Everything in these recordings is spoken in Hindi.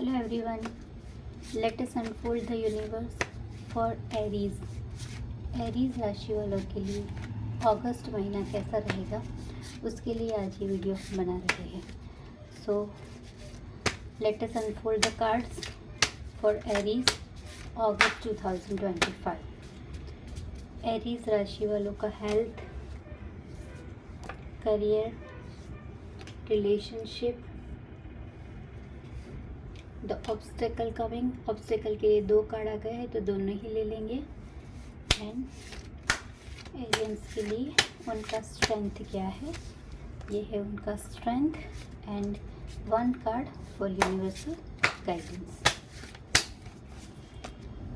Hello everyone, let us unfold the universe for Aries. Aries राशि वालों के लिए अगस्त महीना कैसा रहेगा उसके लिए आज ये वीडियो बना रहे हैं. सो let us unfold the cards for Aries August 2025. Aries राशि वालों का health, career, relationship, the obstacle coming. Obstacle के लिए 2 कार्ड आ गए हैं तो दोनों ही ले लेंगे. एंड एरियंस के लिए उनका स्ट्रेंथ क्या है, ये है उनका strength. And 1 card for universal guidance.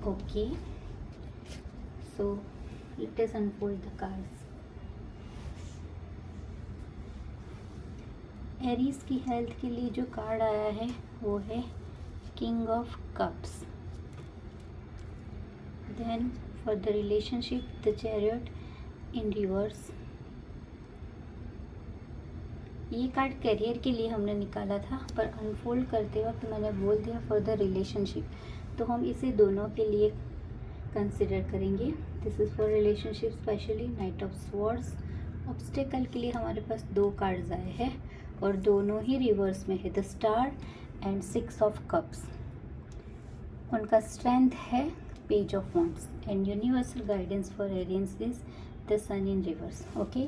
Okay, so let us unfold the cards. Aries की हेल्थ के लिए जो कार्ड आया है वो है king of cups. Then for the relationship the chariot in reverse. ये कार्ड करियर के लिए हमने निकाला था पर अनफोल्ड करते वक्त मैंने बोल दिया फॉर द रिलेशनशिप, तो हम इसे दोनों के लिए कंसिडर करेंगे. This is for relationship specially night of swords. Obstacle के लिए हमारे पास 2 कार्ड्स आए हैं और दोनों ही रिवर्स में है, the star and 6 of cups. उनका स्ट्रेंथ है page of wands. And universal guidance for Arians is the sun in reverse. Okay,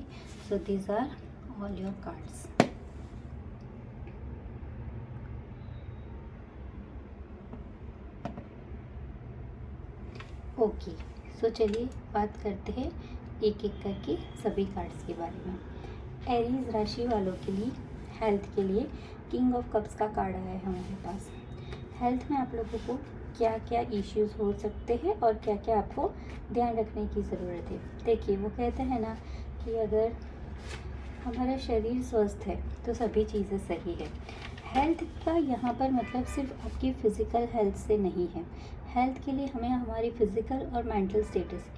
so these are all your cards. Okay, so चलिए बात करते हैं एक एक करके सभी कार्ड्स के बारे में. एरीज राशि वालों के लिए हेल्थ के लिए किंग ऑफ कप्स का कार्ड आया है हमारे पास. हेल्थ में आप लोगों को क्या क्या इश्यूज हो सकते हैं और क्या क्या आपको ध्यान रखने की ज़रूरत है. देखिए, वो कहते हैं ना कि अगर हमारा शरीर स्वस्थ है तो सभी चीज़ें सही है. हेल्थ का यहाँ पर मतलब सिर्फ आपकी फ़िज़िकल हेल्थ से नहीं है. हेल्थ के लिए हमें हमारी फ़िज़िकल और मेंटल स्टेटस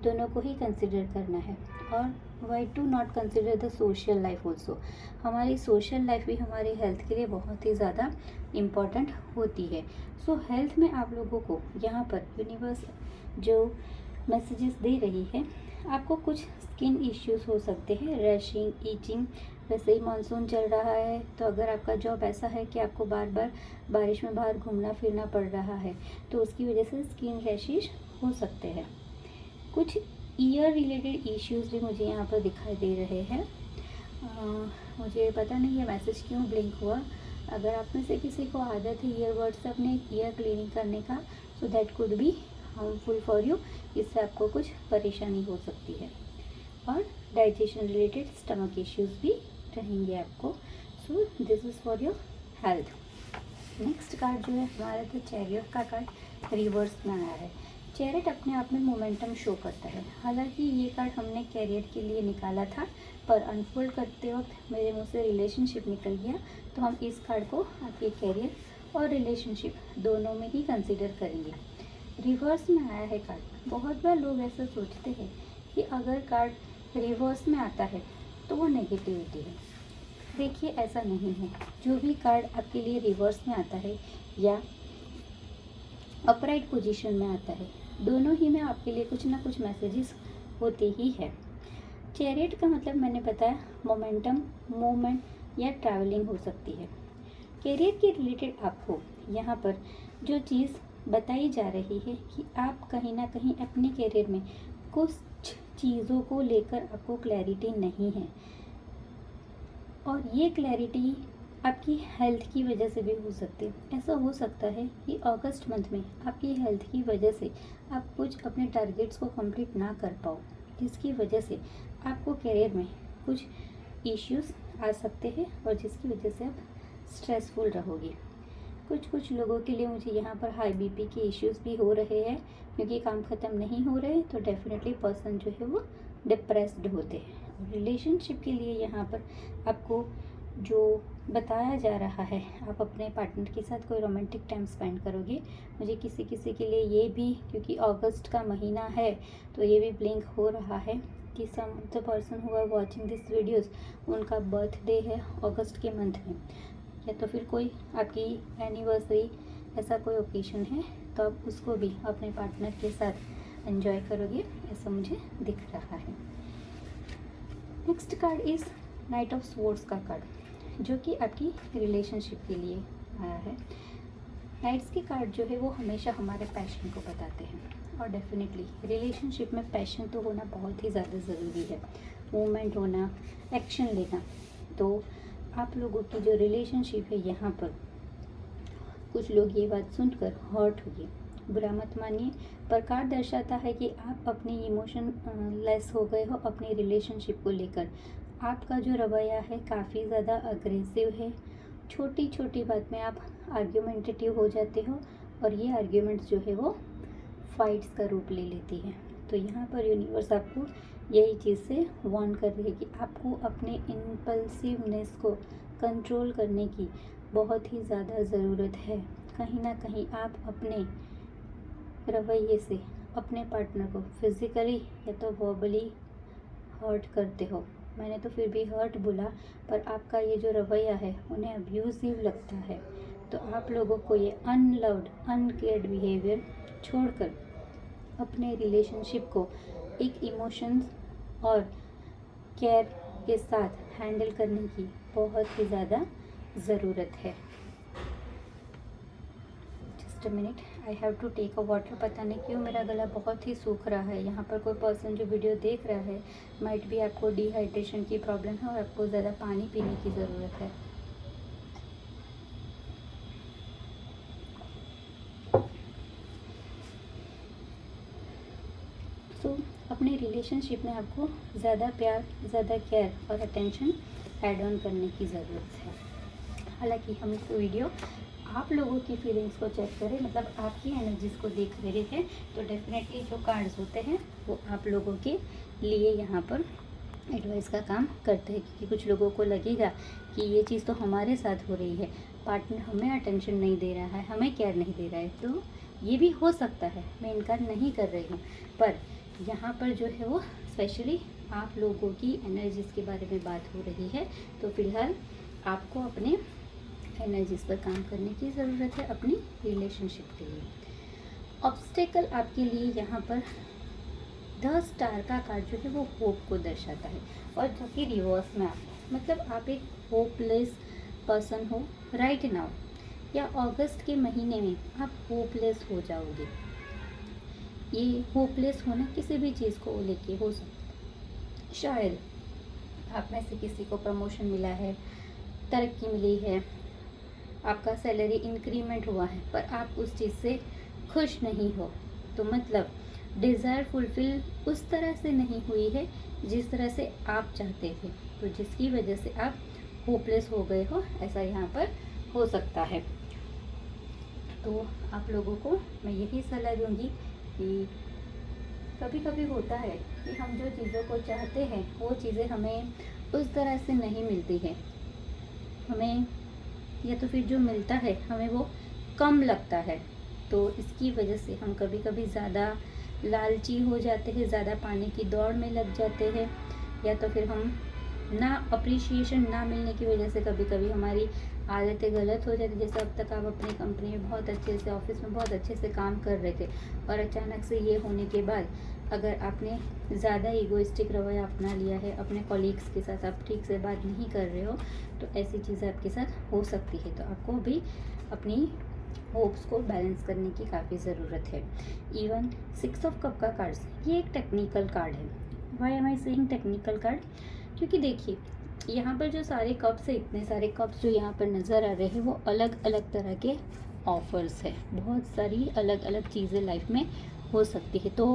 दोनों को ही कंसिडर करना है. और why to not consider the social life also. हमारी सोशल लाइफ भी हमारी हेल्थ के लिए बहुत ही ज़्यादा इम्पॉर्टेंट होती है. सो हेल्थ में आप लोगों को यहाँ पर यूनिवर्स जो मैसेजेस दे रही है, आपको कुछ स्किन इश्यूज हो सकते हैं, रैशिंग, ईचिंग. वैसे ही मानसून चल रहा है तो अगर आपका जॉब ऐसा है कि आपको बार बार बारिश में बाहर घूमना फिरना पड़ रहा है तो उसकी वजह से स्किन रैशेज हो सकते हैं. कुछ ईयर रिलेटेड इश्यूज भी मुझे यहाँ पर दिखाई दे रहे हैं. मुझे पता नहीं ये मैसेज क्यों ब्लिंक हुआ. अगर आप में से किसी को आदत है ईयरबड्स से अपने ईयर क्लीनिंग करने का, so that could be harmful for you. इससे आपको कुछ परेशानी हो सकती है. और डाइजेशन रिलेटेड स्टमक इश्यूज भी रहेंगे आपको. So this is for your health. Next card जो है हमारा तो चैरियट का कार्ड रिवर्स में आया है. चैरियट अपने आप में मोमेंटम शो करता है. हालांकि ये कार्ड हमने कैरियर के लिए निकाला था पर अनफोल्ड करते वक्त मेरे मुंह से रिलेशनशिप निकल गया, तो हम इस कार्ड को आपके कैरियर और रिलेशनशिप दोनों में ही कंसिडर करेंगे. रिवर्स में आया है कार्ड. बहुत बार लोग ऐसा सोचते हैं कि अगर कार्ड रिवर्स में आता है तो वो नेगेटिविटी है. देखिए, ऐसा नहीं है. जो भी कार्ड आपके लिए रिवर्स में आता है या अपराइट पोजीशन में आता है, दोनों ही में आपके लिए कुछ ना कुछ मैसेजेस होते ही है. चैरियट का मतलब मैंने बताया मोमेंटम, मूवमेंट या ट्रैवलिंग हो सकती है. कैरियर के रिलेटेड आपको यहाँ पर जो चीज़ बताई जा रही है कि आप कहीं ना कहीं अपने कैरियर में कुछ चीज़ों को लेकर आपको क्लैरिटी नहीं है. और ये क्लैरिटी आपकी हेल्थ की वजह से भी हो सकती है. ऐसा हो सकता है कि अगस्त मंथ में आपकी हेल्थ की वजह से आप कुछ अपने टारगेट्स को कंप्लीट ना कर पाओ, जिसकी वजह से आपको करियर में कुछ इश्यूज आ सकते हैं और जिसकी वजह से आप स्ट्रेसफुल रहोगे. कुछ लोगों के लिए मुझे यहाँ पर हाई बीपी के इश्यूज भी हो रहे हैं क्योंकि काम ख़त्म नहीं हो रहे, तो डेफिनेटली पर्सन जो है वो डिप्रेस्ड होते हैं. रिलेशनशिप के लिए यहाँ पर आपको जो बताया जा रहा है, आप अपने पार्टनर के साथ कोई रोमांटिक टाइम स्पेंड करोगे. मुझे किसी के लिए ये भी, क्योंकि अगस्त का महीना है तो ये भी ब्लिंक हो रहा है कि some the person who are watching this videos, उनका बर्थडे है अगस्त के मंथ में. या तो फिर कोई आपकी एनिवर्सरी, ऐसा कोई ओकेशन है तो आप उसको भी अपने पार्टनर के साथ एंजॉय करोगे, ऐसा मुझे दिख रहा है। Next card is night of swords का कार्ड, जो कि आपकी रिलेशनशिप के लिए आया है। नाइट्स के कार्ड जो है वो हमेशा हमारे पैशन को बताते हैं, और डेफिनेटली रिलेशनशिप में पैशन तो होना बहुत ही ज़्यादा ज़रूरी है, मूवमेंट होना, एक्शन लेना। तो आप लोगों की जो रिलेशनशिप है यहाँ पर कुछ लोग ये बात सुनकर हर्ट होगी, बुरा मत मानिए, पर कार्ड दर्शाता है कि आप अपनी इमोशन लेस हो गए हो अपनी रिलेशनशिप को लेकर। आपका जो रवैया है काफ़ी ज़्यादा अग्रेसिव है, छोटी छोटी बात में आप आर्ग्यूमेंटेटिव हो जाते हो, और ये आर्ग्यूमेंट्स जो है वो फाइट्स का रूप ले लेती है। तो यहाँ पर यूनिवर्स आपको यही चीज़ से वार्न कर रही है कि आपको अपने इम्पल्सिवनेस को कंट्रोल करने की बहुत ही ज़्यादा ज़रूरत है। कहीं ना कहीं आप अपने रवैये से अपने पार्टनर को फिज़िकली या तो वर्बली हर्ट करते हो। मैंने तो फिर भी हर्ट बोला, पर आपका ये जो रवैया है उन्हें अब्यूज़िव लगता है। तो आप लोगों को ये अनलव्ड, अनकेयर्ड बिहेवियर छोड़कर अपने रिलेशनशिप को एक इमोशंस और केयर के साथ हैंडल करने की बहुत ही ज़्यादा ज़रूरत है। Just a minute, I have to take a water. पता नहीं क्यों मेरा गला बहुत ही सूख रहा है। यहाँ पर कोई पर्सन जो वीडियो देख रहा है, माइट भी आपको डिहाइड्रेशन की प्रॉब्लम है और आपको ज़्यादा पानी पीने की ज़रूरत है। तो अपने रिलेशनशिप में आपको ज़्यादा प्यार, ज़्यादा केयर और अटेंशन ऐड ऑन करने की ज़रूरत है। हालांकि हम इस वीडियो आप लोगों की फीलिंग्स को चेक करें, मतलब आपकी एनर्जीज़ को देख रहे हैं, तो डेफिनेटली जो कार्ड्स होते हैं वो आप लोगों के लिए यहाँ पर एडवाइस का काम करते हैं। क्योंकि कुछ लोगों को लगेगा कि ये चीज़ तो हमारे साथ हो रही है, पार्टनर हमें अटेंशन नहीं दे रहा है, हमें केयर नहीं दे रहा है। तो ये भी हो सकता है, मैं इनकार नहीं कर रही हूँ, पर यहाँ पर जो है वो स्पेशली आप लोगों की एनर्जीज़ के बारे में बात हो रही है। तो फिलहाल आपको अपने एनर्जीज़ पर काम करने की ज़रूरत है अपनी रिलेशनशिप के लिए। ऑब्स्टेकल आपके लिए यहाँ पर 10 स्टार का कार्ड जो है वो होप को दर्शाता है, और जो कि रिवर्स में आता है। मतलब आप एक होपलेस पर्सन हो राइट नाउ, या अगस्त के महीने में आप होपलेस हो जाओगे। ये होपलेस होना किसी भी चीज़ को लेके हो सकता है। शायद आप में से किसी को प्रमोशन मिला है, तरक्की मिली है, आपका सैलरी इंक्रीमेंट हुआ है, पर आप उस चीज़ से खुश नहीं हो। तो मतलब डिज़ायर फुलफ़िल उस तरह से नहीं हुई है जिस तरह से आप चाहते थे, तो जिसकी वजह से आप होपलेस हो गए हो, ऐसा यहाँ पर हो सकता है। तो आप लोगों को मैं यही सलाह दूँगी कि कभी कभी होता है कि हम जो चीज़ों को चाहते हैं वो चीज़ें हमें उस तरह से नहीं मिलती है, हमें या तो फिर जो मिलता है हमें वो कम लगता है। तो इसकी वजह से हम कभी कभी ज़्यादा लालची हो जाते हैं, ज़्यादा पाने की दौड़ में लग जाते हैं, या तो फिर हम ना अप्रिशिएशन ना मिलने की वजह से कभी कभी हमारी आदतें गलत हो जाती। जैसे अब तक आप अपनी कंपनी में बहुत अच्छे से, ऑफिस में बहुत अच्छे से काम कर रहे थे, और अचानक से ये होने के बाद अगर आपने ज़्यादा ईगोइस्टिक रवैया अपना लिया है, अपने कॉलीग्स के साथ आप ठीक से बात नहीं कर रहे हो, तो ऐसी चीज़ें आपके साथ हो सकती है। तो आपको भी अपनी होप्स को बैलेंस करने की काफ़ी ज़रूरत है। इवन 6 ऑफ कप का कार्ड्स, ये एक टेक्निकल कार्ड है। Why am I saying technical card? क्योंकि देखिए यहाँ पर जो सारे कप्स है, इतने सारे कप्स जो यहाँ पर नज़र आ रहे हैं, वो अलग अलग तरह के ऑफर्स है। बहुत सारी अलग अलग चीज़ें लाइफ में हो सकती है। तो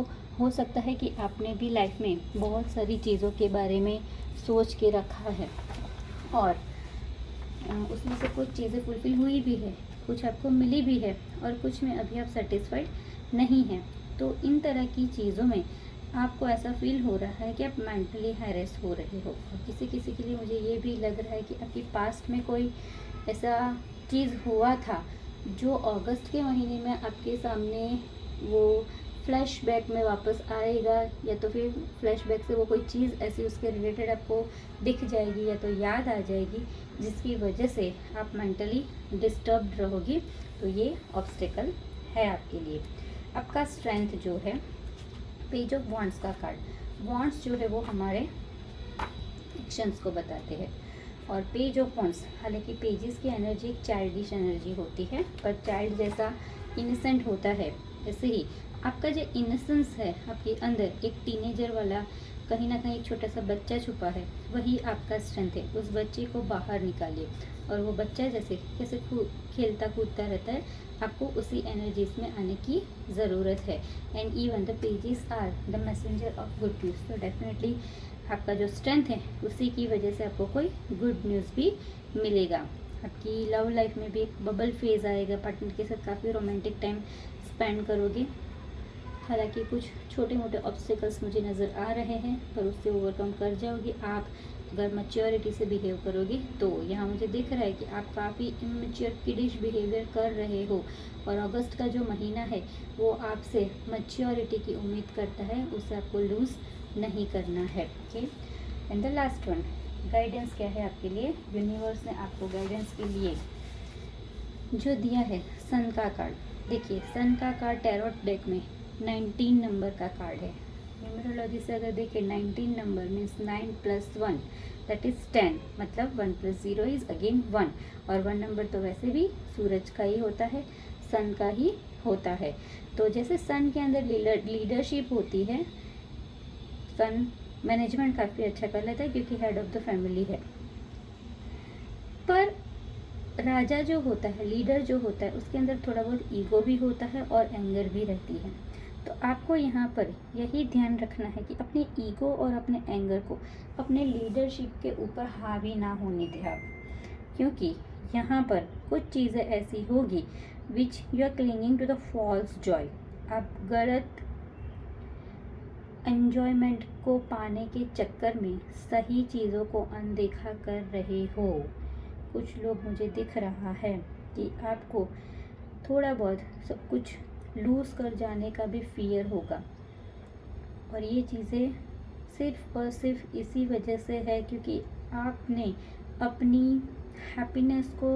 हो सकता है कि आपने भी लाइफ में बहुत सारी चीज़ों के बारे में सोच के रखा है, और उसमें से कुछ चीज़ें फुलफिल हुई भी है, कुछ आपको मिली भी है, और कुछ में अभी आप सेटिस्फाइड नहीं हैं। तो इन तरह की चीज़ों में आपको ऐसा फील हो रहा है कि आप मेंटली हैरेस हो रहे हो। और किसी किसी के लिए मुझे ये भी लग रहा है कि आपकी पास्ट में कोई ऐसा चीज़ हुआ था जो अगस्त के महीने में आपके सामने वो फ्लैशबैक में वापस आएगा, या तो फिर फ्लैशबैक से वो कोई चीज़ ऐसी उसके रिलेटेड आपको दिख जाएगी या तो याद आ जाएगी, जिसकी वजह से आप मेंटली डिस्टर्ब्ड रहोगी। तो ये ऑब्स्टेकल है आपके लिए। आपका स्ट्रेंथ जो है, पेज ऑफ वॉन्ड्स का कार्ड, वॉन्ड्स जो है वो हमारे एक्शंस को बताते हैं, और पेज ऑफ वॉन्ड्स, हालांकि पेजेस की एनर्जी एक चाइल्डिश एनर्जी होती है, पर चाइल्ड जैसा इनोसेंट होता है, ऐसे ही आपका जो इनोसेंस है आपके अंदर, एक टीनेजर वाला कहीं ना कहीं एक छोटा सा बच्चा छुपा है, वही आपका स्ट्रेंथ है। उस बच्चे को बाहर निकालिए, और वो बच्चा जैसे खेलता कूदता रहता है, आपको उसी एनर्जीज में आने की ज़रूरत है। And even the pages are the messenger of good news. तो डेफिनेटली आपका जो स्ट्रेंथ है उसी की वजह से आपको कोई गुड न्यूज़ भी मिलेगा। आपकी लव लाइफ में भी एक बबल फेज़ आएगा, पार्टनर के साथ काफ़ी रोमांटिक टाइम स्पेंड करोगे। हालांकि कुछ छोटे मोटे ऑब्स्टिकल्स मुझे नज़र आ रहे हैं, पर उससे ओवरकम कर जाओगे आप अगर मैच्योरिटी से बिहेव करोगे। तो यहाँ मुझे दिख रहा है कि आप काफ़ी इमेच्योर किडिश बिहेवियर कर रहे हो, और अगस्त का जो महीना है वो आपसे मैच्योरिटी की उम्मीद करता है, उसे आपको लूज़ नहीं करना है। Okay, and the last one, guidance क्या है आपके लिए। यूनिवर्स ने आपको गाइडेंस के लिए जो दिया है, सन का कार्ड। देखिए, सन का कार्ड टैरोट डेक में 19 नंबर का कार्ड है। न्यूमरोलॉजी से अगर देखें, 19 नंबर मीन्स 9 + 1 दैट इज़ 10, मतलब 1 + 0 इज़ अगेन 1, और 1 नंबर तो वैसे भी सूरज का ही होता है, सन का ही होता है। तो जैसे सन के अंदर लीडरशिप होती है, सन मैनेजमेंट काफ़ी अच्छा कर लेता है क्योंकि हेड ऑफ द फैमिली है, पर राजा जो होता है, लीडर जो होता है, उसके अंदर थोड़ा बहुत ईगो भी होता है और एंगर भी रहती है। तो आपको यहाँ पर यही ध्यान रखना है कि अपने ईगो और अपने एंगर को अपने लीडरशिप के ऊपर हावी ना होने दें आप, क्योंकि यहाँ पर कुछ चीज़ें ऐसी होगी which you are clinging to the false joy. आप गलत एन्जॉयमेंट को पाने के चक्कर में सही चीज़ों को अनदेखा कर रहे हो। कुछ लोग मुझे दिख रहा है कि आपको थोड़ा बहुत सब कुछ लूज़ कर जाने का भी फियर होगा, और ये चीज़ें सिर्फ और सिर्फ इसी वजह से है क्योंकि आपने अपनी हैप्पीनेस को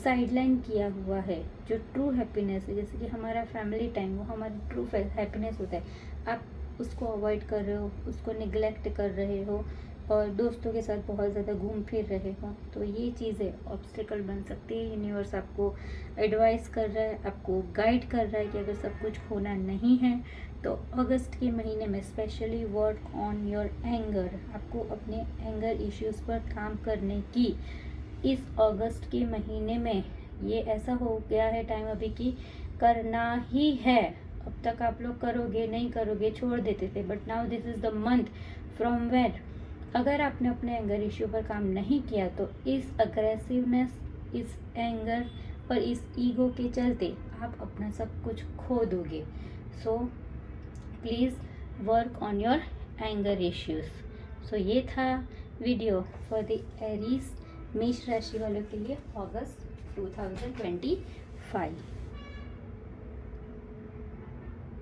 साइडलाइन किया हुआ है। जो ट्रू हैप्पीनेस है, जैसे कि हमारा फैमिली टाइम, वो हमारा ट्रू हैप्पीनेस होता है, आप उसको अवॉइड कर रहे हो, उसको निगलेक्ट कर रहे हो, और दोस्तों के साथ बहुत ज़्यादा घूम फिर रहे हो। तो ये चीज़ें ऑब्स्टिकल बन सकती है। यूनिवर्स आपको एडवाइस कर रहा है, आपको गाइड कर रहा है कि अगर सब कुछ होना नहीं है तो अगस्त के महीने में specially work on your anger, आपको अपने एंगर इश्यूज़ पर काम करने की इस अगस्त के महीने में ये ऐसा हो गया है टाइम अभी कि करना ही है। अब तक आप लोग करोगे नहीं करोगे छोड़ देते थे, but now this is the month from where अगर आपने अपने एंगर इश्यू पर काम नहीं किया तो इस अग्रेसिवनेस, इस एंगर और इस ईगो के चलते आप अपना सब कुछ खो दोगे। So please work on your anger issues. So ये था वीडियो फॉर द एरीज, मेष राशि वालों के लिए अगस्त 2025।